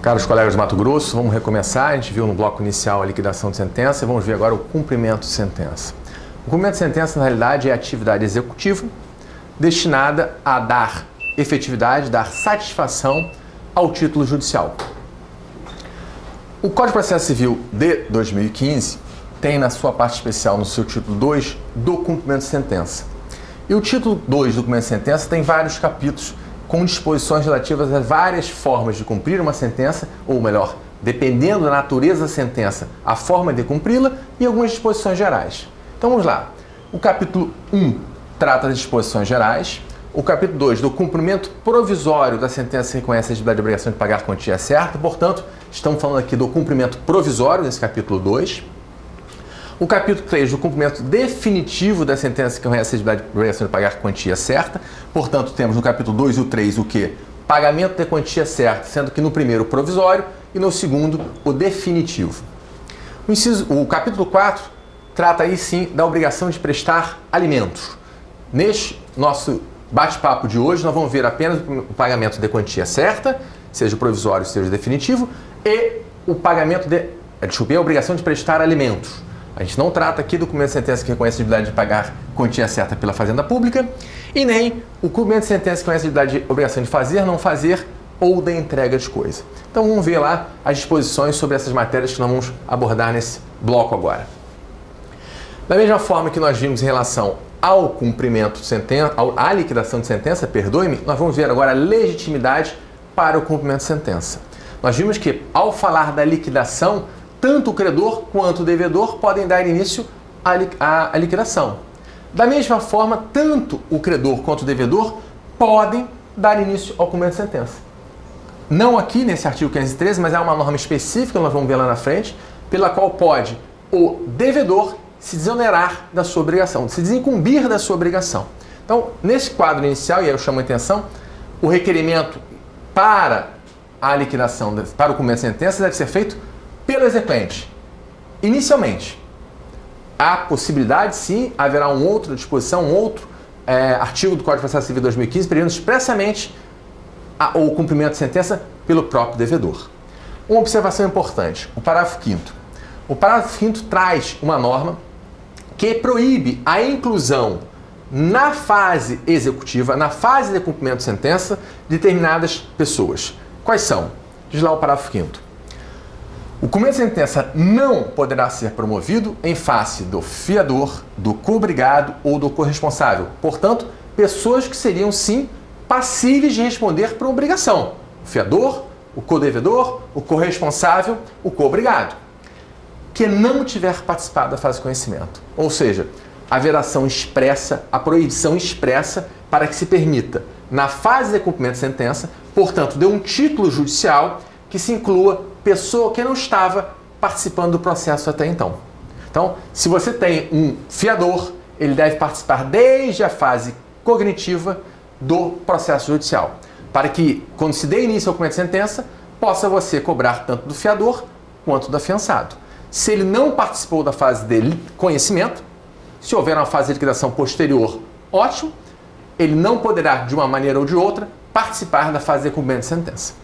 Caros colegas do Mato Grosso, vamos recomeçar. A gente viu no bloco inicial a liquidação de sentença e vamos ver agora o cumprimento de sentença. O cumprimento de sentença, na realidade, é a atividade executiva destinada a dar efetividade, dar satisfação ao título judicial. O Código de Processo Civil de 2015 tem na sua parte especial, no seu título 2, do cumprimento de sentença. E o título 2 do cumprimento de sentença tem vários capítulos com disposições relativas a várias formas de cumprir uma sentença, ou melhor, dependendo da natureza da sentença, a forma de cumpri-la e algumas disposições gerais. Então vamos lá. O capítulo 1 trata das disposições gerais. O capítulo 2 do cumprimento provisório da sentença que reconhece a elegibilidade de obrigação de pagar a quantia certa. Portanto, estamos falando aqui do cumprimento provisório nesse capítulo 2. O capítulo 3 do cumprimento definitivo da sentença que reconhece a elegibilidade de obrigação de pagar a quantia certa. Portanto, temos no capítulo 2 e o 3 o quê? Pagamento da quantia certa, sendo que no primeiro o provisório e no segundo o definitivo. O capítulo 4 trata aí sim da obrigação de prestar alimentos. Neste nosso bate-papo de hoje, nós vamos ver apenas o pagamento de quantia certa, seja o provisório, seja o definitivo, e o pagamento a obrigação de prestar alimentos. A gente não trata aqui do cumprimento de sentença que reconhece a elegibilidade de pagar quantia certa pela Fazenda Pública e nem o cumprimento de sentença que reconhece a elegibilidade de obrigação de fazer, não fazer ou da entrega de coisa. Então vamos ver lá as disposições sobre essas matérias que nós vamos abordar nesse bloco agora. Da mesma forma que nós vimos em relação ao cumprimento de sentença, à liquidação de sentença, perdoe-me, nós vamos ver agora a legitimidade para o cumprimento de sentença. Nós vimos que, ao falar da liquidação, tanto o credor quanto o devedor podem dar início à liquidação. Da mesma forma, tanto o credor quanto o devedor podem dar início ao cumprimento de sentença. Não aqui nesse artigo 513, mas é uma norma específica, nós vamos ver lá na frente, pela qual pode o devedor se desonerar da sua obrigação, se desincumbir da sua obrigação. Então, nesse quadro inicial, e aí eu chamo a atenção, o requerimento para a liquidação, para o cumprimento de sentença, deve ser feito pelo exequente. Inicialmente, há possibilidade, sim, haverá uma outra disposição, um outro artigo do Código de Processo Civil de 2015, prevendo expressamente o cumprimento de sentença pelo próprio devedor. Uma observação importante, o parágrafo 5º. O parágrafo 5º traz uma norma que proíbe a inclusão na fase executiva, na fase de cumprimento de sentença, de determinadas pessoas. Quais são? Diz lá o parágrafo 5º. O cumprimento de sentença não poderá ser promovido em face do fiador, do coobrigado ou do corresponsável. Portanto, pessoas que seriam, sim, passíveis de responder por obrigação. O fiador, o codevedor, o corresponsável, o coobrigado, que não tiver participado da fase de conhecimento. Ou seja, a veração expressa, a proibição expressa para que se permita, na fase de cumprimento de sentença, portanto, de um título judicial, que se inclua pessoa que não estava participando do processo até então. Então, se você tem um fiador, ele deve participar desde a fase cognitiva do processo judicial, para que, quando se dê início ao cumprimento de sentença, possa você cobrar tanto do fiador quanto do afiançado. Se ele não participou da fase de conhecimento, se houver uma fase de liquidação posterior, ótimo, ele não poderá, de uma maneira ou de outra, participar da fase de cumprimento de sentença.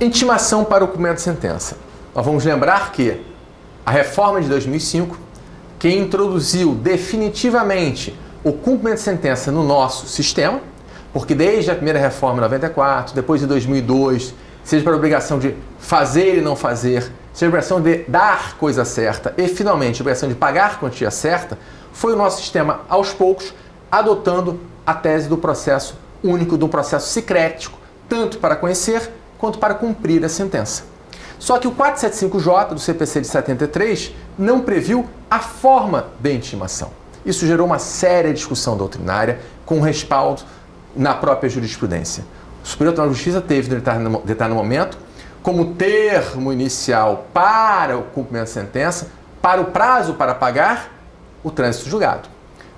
Intimação para o cumprimento de sentença. Nós vamos lembrar que a reforma de 2005, que introduziu definitivamente o cumprimento de sentença no nosso sistema, porque desde a primeira reforma em 94, depois de 2002, seja para a obrigação de fazer e não fazer, seja a obrigação de dar coisa certa e, finalmente, a obrigação de pagar quantia certa, foi o nosso sistema, aos poucos, adotando a tese do processo único, do processo sicrético, tanto para conhecer quanto para cumprir a sentença. Só que o 475J do CPC de 73 não previu a forma de intimação. Isso gerou uma séria discussão doutrinária com respaldo na própria jurisprudência. O Superior Tribunal de Justiça teve, em determinado momento, como termo inicial para o cumprimento da sentença, para o prazo para pagar, o trânsito julgado.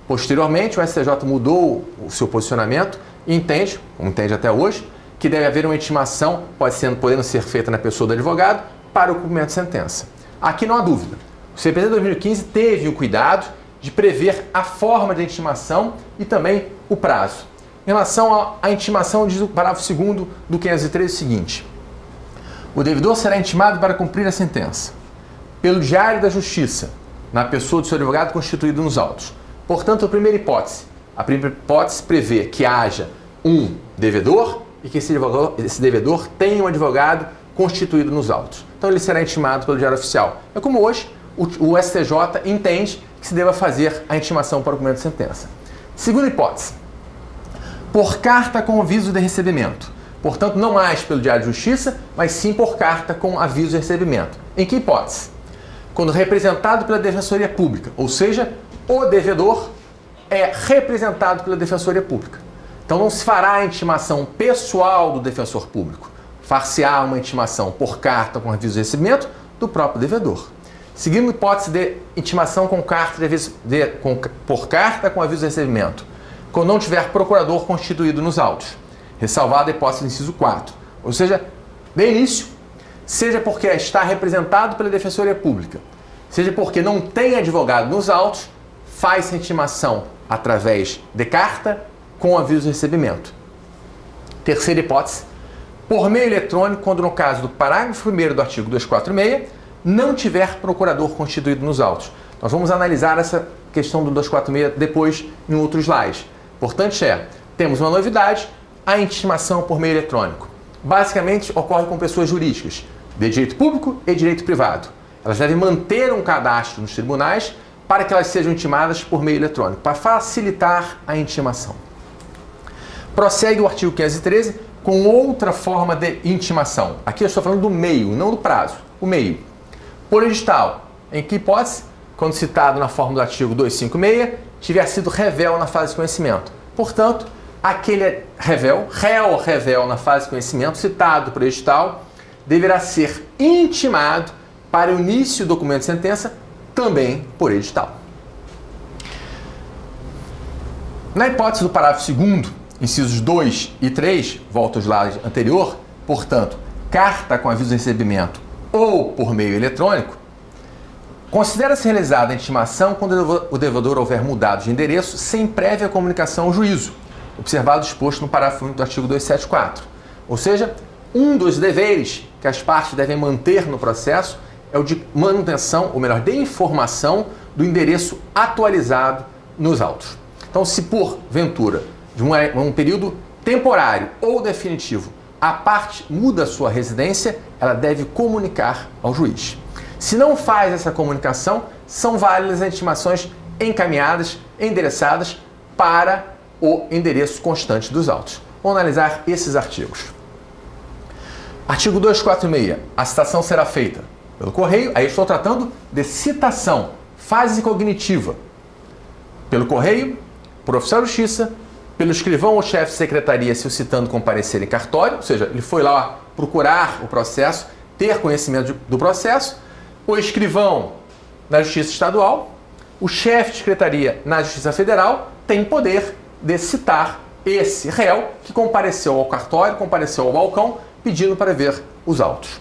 Posteriormente, o STJ mudou o seu posicionamento e entende, como entende até hoje, que deve haver uma intimação, podendo ser feita na pessoa do advogado, para o cumprimento de sentença. Aqui não há dúvida. O CPC de 2015 teve o cuidado de prever a forma de intimação e também o prazo. Em relação à intimação, diz o parágrafo 2º do 513 o seguinte: O devedor será intimado para cumprir a sentença pelo Diário da Justiça, na pessoa do seu advogado constituído nos autos. Portanto, a primeira hipótese prevê que haja um devedor e que esse devedor tenha um advogado constituído nos autos. Então ele será intimado pelo Diário Oficial. É como hoje o STJ entende que se deva fazer a intimação para o cumprimento de sentença. Segunda hipótese, por carta com aviso de recebimento. Portanto, não mais pelo Diário de Justiça, mas sim por carta com aviso de recebimento. Em que hipótese? Quando representado pela Defensoria Pública, ou seja, o devedor é representado pela Defensoria Pública. Então não se fará a intimação pessoal do defensor público. Far-se-á uma intimação por carta com aviso de recebimento do próprio devedor. Seguindo a hipótese de intimação por carta com aviso de recebimento, quando não tiver procurador constituído nos autos, ressalvada a hipótese do inciso 4. Ou seja, de início, seja porque está representado pela Defensoria Pública, seja porque não tem advogado nos autos, faz a intimação através de carta com aviso de recebimento. Terceira hipótese, por meio eletrônico, quando no caso do parágrafo 1º do artigo 246, não tiver procurador constituído nos autos. Nós vamos analisar essa questão do 246 depois em outro slide. Importante temos uma novidade, a intimação por meio eletrônico. Basicamente, ocorre com pessoas jurídicas de direito público e direito privado. Elas devem manter um cadastro nos tribunais para que elas sejam intimadas por meio eletrônico, para facilitar a intimação. Prossegue o artigo 513 com outra forma de intimação. Aqui eu estou falando do meio, não do prazo, o meio. Por edital, em que hipótese? Quando citado na forma do artigo 256, tiver sido revel na fase de conhecimento. Portanto, aquele réu na fase de conhecimento citado por edital deverá ser intimado para o início do documento de sentença também por edital. Na hipótese do parágrafo 2º, incisos 2 e 3, volta ao slide anterior, portanto, carta com aviso de recebimento ou por meio eletrônico, considera-se realizada a intimação quando o devedor houver mudado de endereço sem prévia comunicação ao juízo, observado o exposto no parágrafo 1 do artigo 274. Ou seja, um dos deveres que as partes devem manter no processo é o de manutenção, ou melhor, de informação do endereço atualizado nos autos. Então, se porventura, de um período temporário ou definitivo, a parte muda sua residência, ela deve comunicar ao juiz. Se não faz essa comunicação, são válidas as intimações encaminhadas, endereçadas para o endereço constante dos autos. Vamos analisar esses artigos. Artigo 246. A citação será feita pelo correio, aí estou tratando de citação, fase cognitiva. Pelo correio, por oficial de justiça, pelo escrivão ou chefe de secretaria, se o citando comparecer em cartório, ou seja, ele foi lá procurar o processo, ter conhecimento do processo, o escrivão na Justiça Estadual, o chefe de secretaria na Justiça Federal tem poder de citar esse réu que compareceu ao cartório, compareceu ao balcão, pedindo para ver os autos.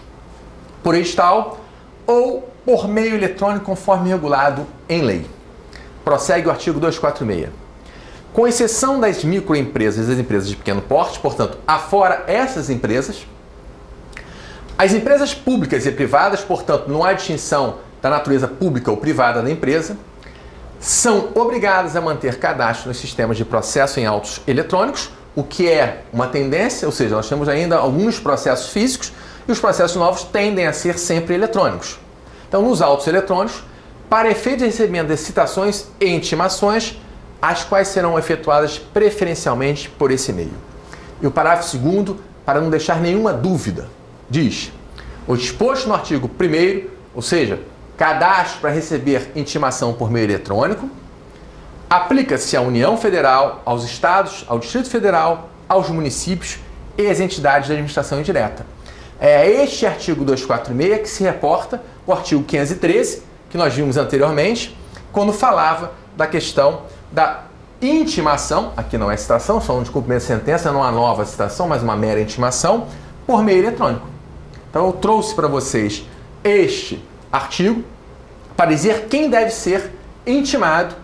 Por edital ou por meio eletrônico, conforme regulado em lei. Prossegue o artigo 246. Com exceção das microempresas e das empresas de pequeno porte, portanto, afora essas empresas, as empresas públicas e privadas, portanto, não há distinção da natureza pública ou privada da empresa, são obrigadas a manter cadastro nos sistemas de processo em autos eletrônicos, o que é uma tendência, ou seja, nós temos ainda alguns processos físicos e os processos novos tendem a ser sempre eletrônicos. Então, nos autos eletrônicos, para efeito de recebimento de citações e intimações, as quais serão efetuadas preferencialmente por esse meio. E o parágrafo 2º, para não deixar nenhuma dúvida, diz: o disposto no artigo 1º, ou seja, cadastro para receber intimação por meio eletrônico, aplica-se à União Federal, aos Estados, ao Distrito Federal, aos municípios e às entidades de administração indireta. É este artigo 246 que se reporta o artigo 513, que nós vimos anteriormente, quando falava da questão da intimação, aqui não é citação, falando de cumprimento de sentença, não há nova citação, mas uma mera intimação, por meio eletrônico. Então eu trouxe para vocês este artigo para dizer quem deve ser intimado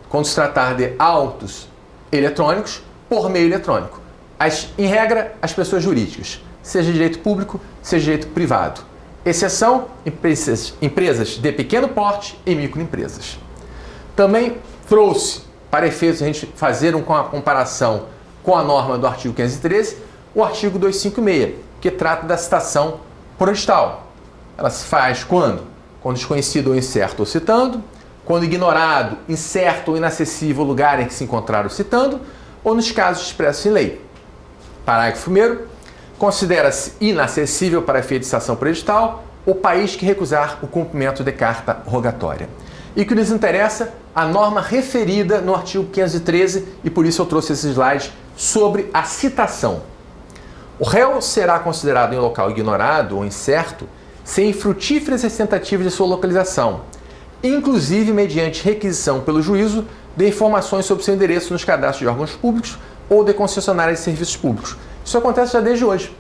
quando se tratar de autos eletrônicos por meio eletrônico. Em regra, as pessoas jurídicas. seja direito público, seja direito privado. Exceção, empresas de pequeno porte e microempresas. Também trouxe, para efeitos a gente fazer uma comparação com a norma do artigo 513, o artigo 256, que trata da citação por edital. Ela se faz quando? Quando desconhecido ou incerto ou citando, quando ignorado, incerto ou inacessível o lugar em que se encontrar o citando, ou nos casos expressos em lei. Parágrafo 1º. Considera-se inacessível para efeito de citação por edital o país que recusar o cumprimento de carta rogatória. E que nos interessa a norma referida no artigo 513, e por isso eu trouxe esse slide sobre a citação. O réu será considerado em local ignorado ou incerto sem infrutíferas as tentativas de sua localização, inclusive mediante requisição pelo juízo de informações sobre seu endereço nos cadastros de órgãos públicos ou de concessionárias de serviços públicos. Isso acontece já desde hoje.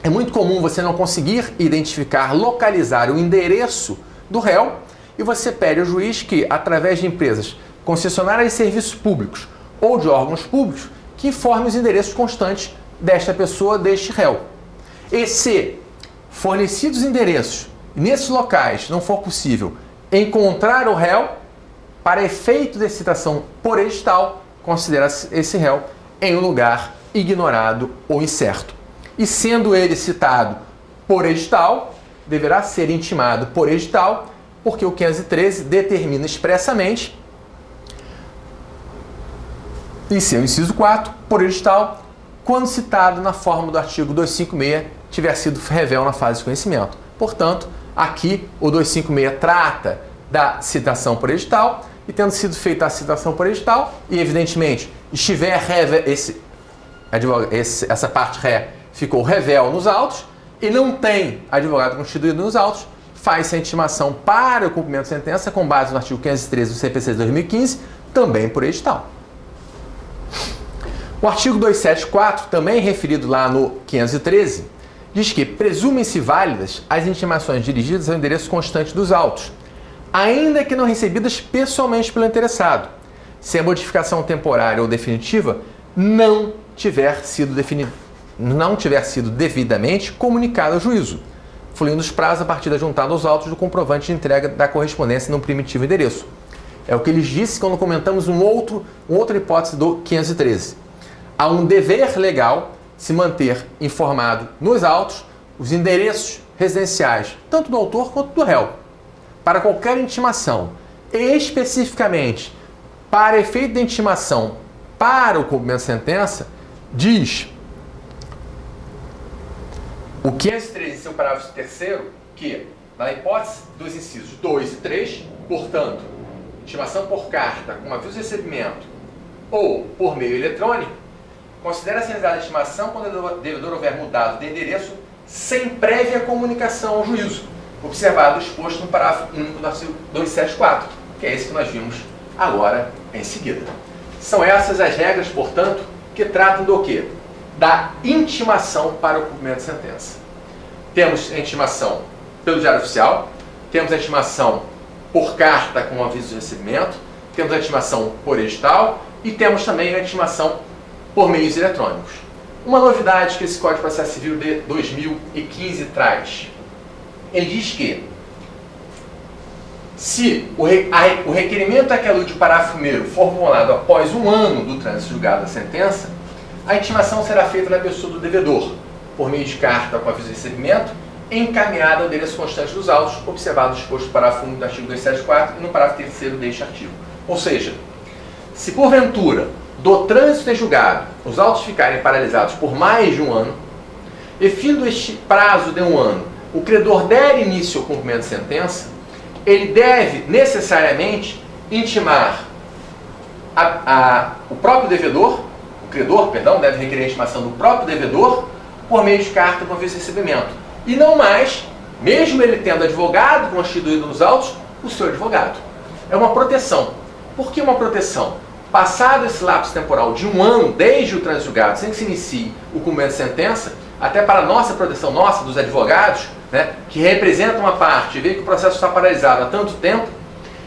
É muito comum você não conseguir identificar, localizar o endereço do réu e você pede ao juiz que, através de empresas concessionárias de serviços públicos ou de órgãos públicos, que informe os endereços constantes desta pessoa, deste réu. E se fornecidos os endereços, nesses locais não for possível encontrar o réu, para efeito de citação por edital, considera-se esse réu em um lugar ignorado ou incerto. E sendo ele citado por edital, deverá ser intimado por edital, porque o 513 determina expressamente, em seu inciso 4, por edital, quando citado na forma do artigo 256 tiver sido revel na fase de conhecimento. Portanto, aqui o 256 trata da citação por edital, e tendo sido feita a citação por edital, e evidentemente estiver essa parte ré ficou revel nos autos, e não tem advogado constituído nos autos, faz-se a intimação para o cumprimento de sentença com base no artigo 513 do CPC de 2015, também por edital. O artigo 274, também referido lá no 513, diz que presumem-se válidas as intimações dirigidas ao endereço constante dos autos, ainda que não recebidas pessoalmente pelo interessado, se a modificação temporária ou definitiva não tiver sido devidamente comunicada ao juízo, fluindo os prazos a partir da juntada aos autos do comprovante de entrega da correspondência no primitivo endereço. É o que eles disse quando comentamos outra hipótese do 513. Há um dever legal se manter informado nos autos os endereços residenciais, tanto do autor quanto do réu, para qualquer intimação, e especificamente para efeito de intimação para o cumprimento de sentença, diz o 513 em seu parágrafo 3º que, na hipótese dos incisos 2 e 3, portanto, intimação por carta com aviso de recebimento ou por meio eletrônico, considera-se realizada a intimação quando o devedor houver mudado de endereço sem prévia comunicação ao juízo, observado o exposto no parágrafo único do artigo 274, que é esse que nós vimos agora em seguida. São essas as regras, portanto, que tratam do quê? Da intimação para o cumprimento de sentença. Temos a intimação pelo Diário Oficial, temos a intimação por carta com aviso de recebimento, temos a intimação por edital e temos também a intimação por meios eletrônicos. Uma novidade que esse Código de Processo Civil de 2015 traz. Ele diz que se o requerimento que alude o parágrafo 1º for formulado após 1 ano do trânsito julgado da sentença, a intimação será feita na pessoa do devedor, por meio de carta com aviso de recebimento, encaminhada ao endereço constante dos autos, observado o exposto no parágrafo 1 do artigo 274 e no parágrafo 3º deste artigo. Ou seja, se porventura do trânsito em julgado os autos ficarem paralisados por mais de 1 ano, e findo este prazo de 1 ano, o credor der início ao cumprimento de sentença, ele deve necessariamente intimar o próprio devedor, o credor, perdão, deve requerer a intimação do próprio devedor por meio de carta com aviso de recebimento. E não mais, mesmo ele tendo advogado constituído nos autos, o seu advogado. É uma proteção. Por que uma proteção? Passado esse lapso temporal de 1 ano, desde o trânsito julgado, sem que se inicie o cumprimento de sentença, até para a nossa proteção, nossa, dos advogados, né, que representam uma parte, vê que o processo está paralisado há tanto tempo,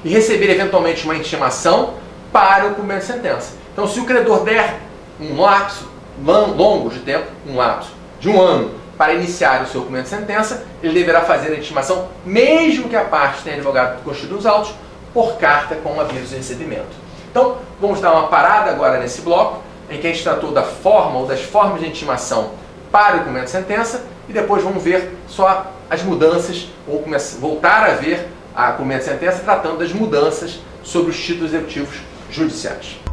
e receber eventualmente uma intimação para o cumprimento de sentença. Então, se o credor der um lapso longo de tempo, um lapso de 1 ano, para iniciar o seu cumprimento de sentença, ele deverá fazer a intimação, mesmo que a parte tenha advogado constituído nos autos, por carta com aviso de recebimento. Então, vamos dar uma parada agora nesse bloco, em que a gente tratou da forma ou das formas de intimação para o cumprimento de sentença, e depois vamos ver só as mudanças, ou voltar a ver a cumprimento de sentença tratando das mudanças sobre os títulos executivos judiciais.